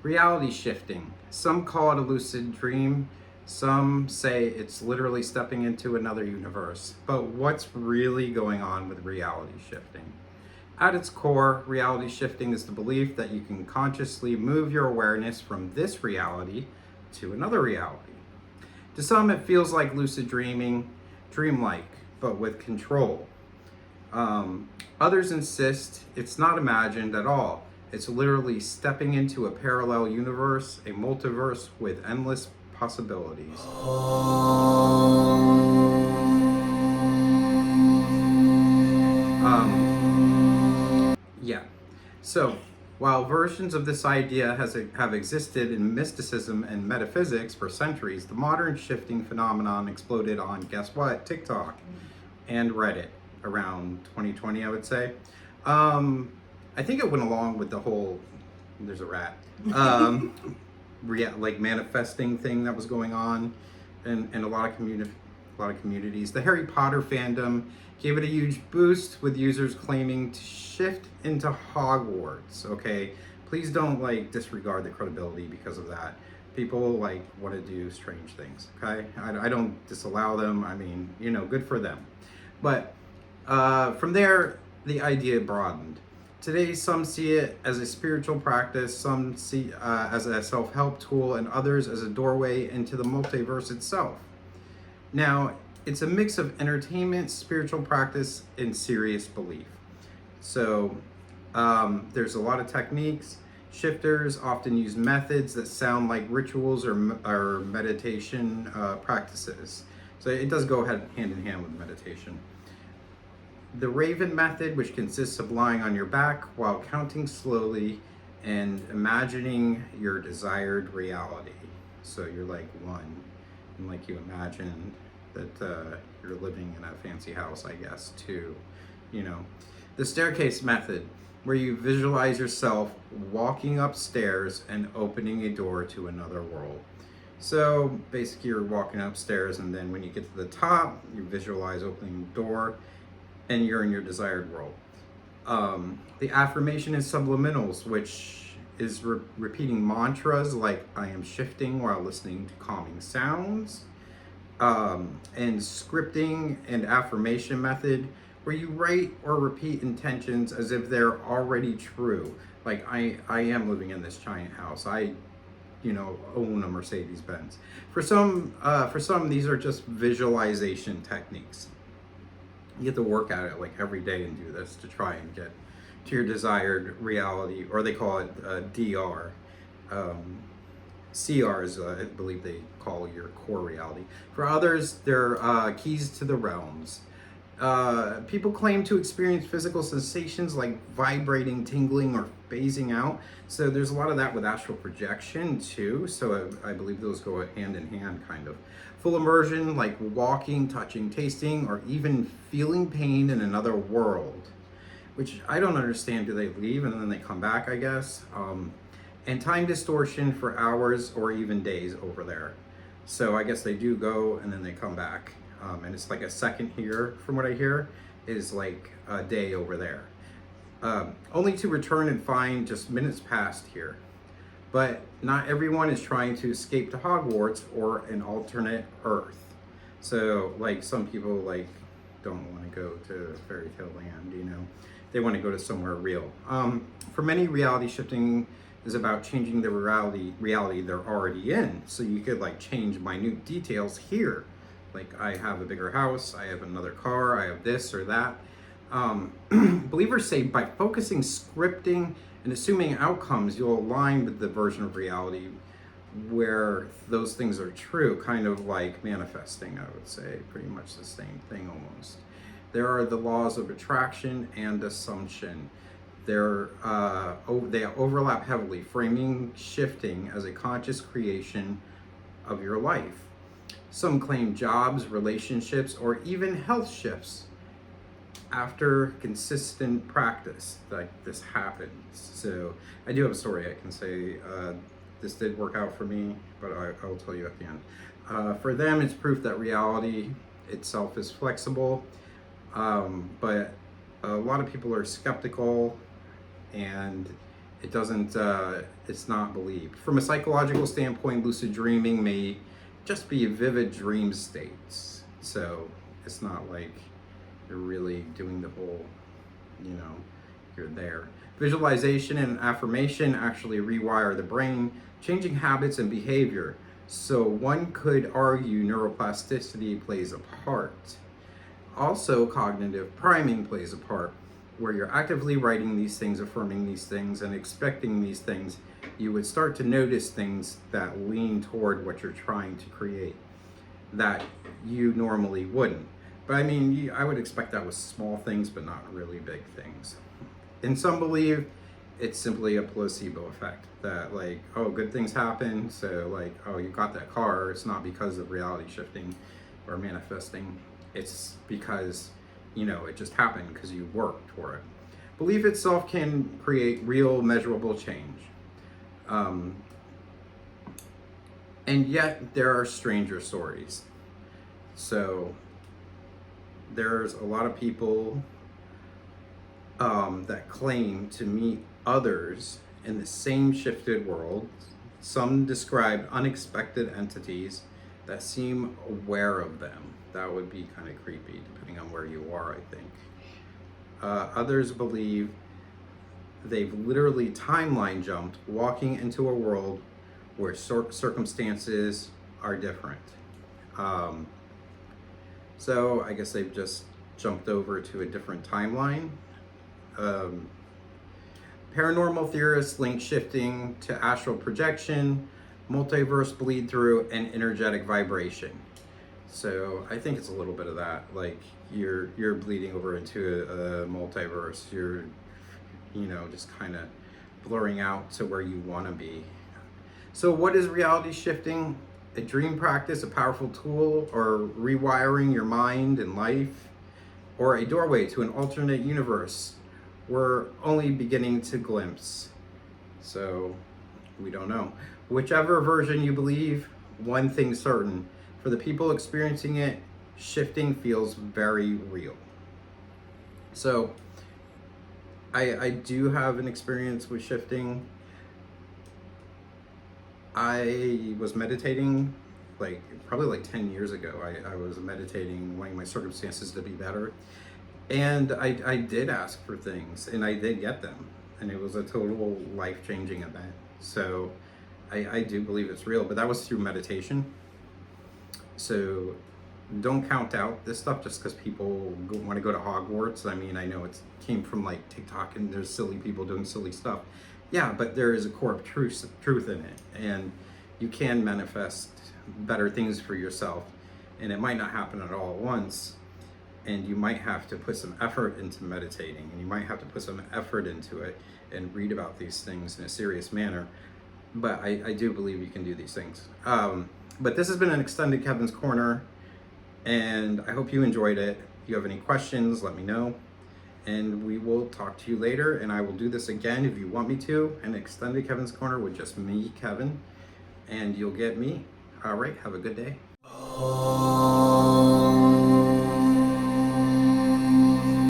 Reality shifting. Some call it a lucid dream. Some say it's literally stepping into another universe. But what's really going on with reality shifting? At its core, reality shifting is the belief that you can consciously move your awareness from this reality to another reality. To some, it feels like lucid dreaming, dreamlike, but with control. Others insist it's not imagined at all. It's literally stepping into a parallel universe, a multiverse with endless possibilities. Yeah. So, while versions of this idea have existed in mysticism and metaphysics for centuries, the modern shifting phenomenon exploded on, guess what, TikTok and Reddit around 2020, I would say. I think it went along with the whole, there's a rat, like manifesting thing that was going on in a lot of communities. The Harry Potter fandom gave it a huge boost, with users claiming to shift into Hogwarts. Okay, please don't like disregard the credibility because of that. People like want to do strange things. Okay, I don't disallow them. I mean, you know, good for them. But from there, the idea broadened. Today, some see it as a spiritual practice, some see as a self-help tool, and others as a doorway into the multiverse itself. Now, it's a mix of entertainment, spiritual practice, and serious belief. So there's a lot of techniques. Shifters often use methods that sound like rituals or meditation practices. So it does go hand in hand with meditation. The Raven method, which consists of lying on your back while counting slowly and imagining your desired reality. So you're like one, and like you imagine that you're living in a fancy house, I guess, too, you know. The staircase method, where you visualize yourself walking upstairs and opening a door to another world. So basically you're walking upstairs, and then when you get to the top, you visualize opening the door and you're in your desired world. The affirmation is subliminals, which is repeating mantras like I am shifting while listening to calming sounds. And scripting and affirmation method, where you write or repeat intentions as if they're already true. Like I am living in this giant house. I own a Mercedes Benz. For some, these are just visualization techniques. You have to work at it like every day and do this to try and get to your desired reality, or they call it DR. CR is, I believe they call your core reality. For others, they're keys to the realms. People claim to experience physical sensations like vibrating, tingling, or phasing out. So there's a lot of that with astral projection too. So I believe those go hand in hand, kind of. Full immersion, like walking, touching, tasting, or even feeling pain in another world, which I don't understand. Do they leave and then they come back, I guess? And time distortion for hours or even days over there. So I guess they do go and then they come back. And it's like a second here, from what I hear, is like a day over there. Only to return and find just minutes past here. But not everyone is trying to escape to Hogwarts or an alternate Earth. So like some people like don't want to go to fairy tale land, you know. They want to go to somewhere real. For many, reality shifting is about changing the reality they're already in. So you could like change minute details here. Like I have a bigger house, I have another car, I have this or that. Believers say by focusing, scripting, and assuming outcomes, you'll align with the version of reality where those things are true, kind of like manifesting, I would say, pretty much the same thing almost. There are the laws of attraction and assumption. They overlap heavily, framing shifting as a conscious creation of your life. Some claim jobs, relationships, or even health shifts after consistent practice, like this happens. So I do have a story I can say. This did work out for me, but I will tell you at the end. For them, it's proof that reality itself is flexible, but a lot of people are skeptical, and It doesn't, it's not believed. From a psychological standpoint, lucid dreaming may just be vivid dream states. So it's not like you're really doing the whole, you're there. Visualization and affirmation actually rewire the brain, changing habits and behavior. So one could argue neuroplasticity plays a part. Also, cognitive priming plays a part, where you're actively writing these things, affirming these things, and expecting these things. You would start to notice things that lean toward what you're trying to create that you normally wouldn't. But I mean, I would expect that with small things, but not really big things. And some believe it's simply a placebo effect, that like, oh, good things happen, so like, oh, you got that car. It's not because of reality shifting or manifesting. It's because, it just happened because you worked for it. Belief itself can create real measurable change. And yet there are stranger stories. So there's a lot of people that claim to meet others in the same shifted world. Some describe unexpected entities that seem aware of them. That would be kind of creepy, depending on where you are, I think. Others believe they've literally timeline jumped, walking into a world where circumstances are different. So I guess they've just jumped over to a different timeline. Paranormal theorists link shifting to astral projection, multiverse bleed through, and energetic vibration. So I think it's a little bit of that. Like you're bleeding over into a multiverse. You're, just kind of blurring out to where you want to be. So what is reality shifting? A dream practice, a powerful tool, or rewiring your mind and life, or a doorway to an alternate universe we're only beginning to glimpse. So we don't know. Whichever version you believe, one thing's certain. For the people experiencing it, shifting feels very real. So I do have an experience with shifting. I was meditating probably 10 years ago. I was meditating, wanting my circumstances to be better. And I did ask for things, and I did get them. And it was a total life-changing event. So I do believe it's real, but that was through meditation. So don't count out this stuff just because people want to go to Hogwarts. I mean, I know it came from like TikTok and there's silly people doing silly stuff. Yeah, but there is a core of truth in it. And you can manifest better things for yourself. And it might not happen at all at once. And you might have to put some effort into meditating. And you might have to put some effort into it and read about these things in a serious manner. But I do believe you can do these things. But this has been an extended Kevin's Corner. And I hope you enjoyed it. If you have any questions, let me know. And we will talk to you later. And I will do this again if you want me to. An extended Kevin's Corner with just me, Kevin. And you'll get me. All right, have a good day.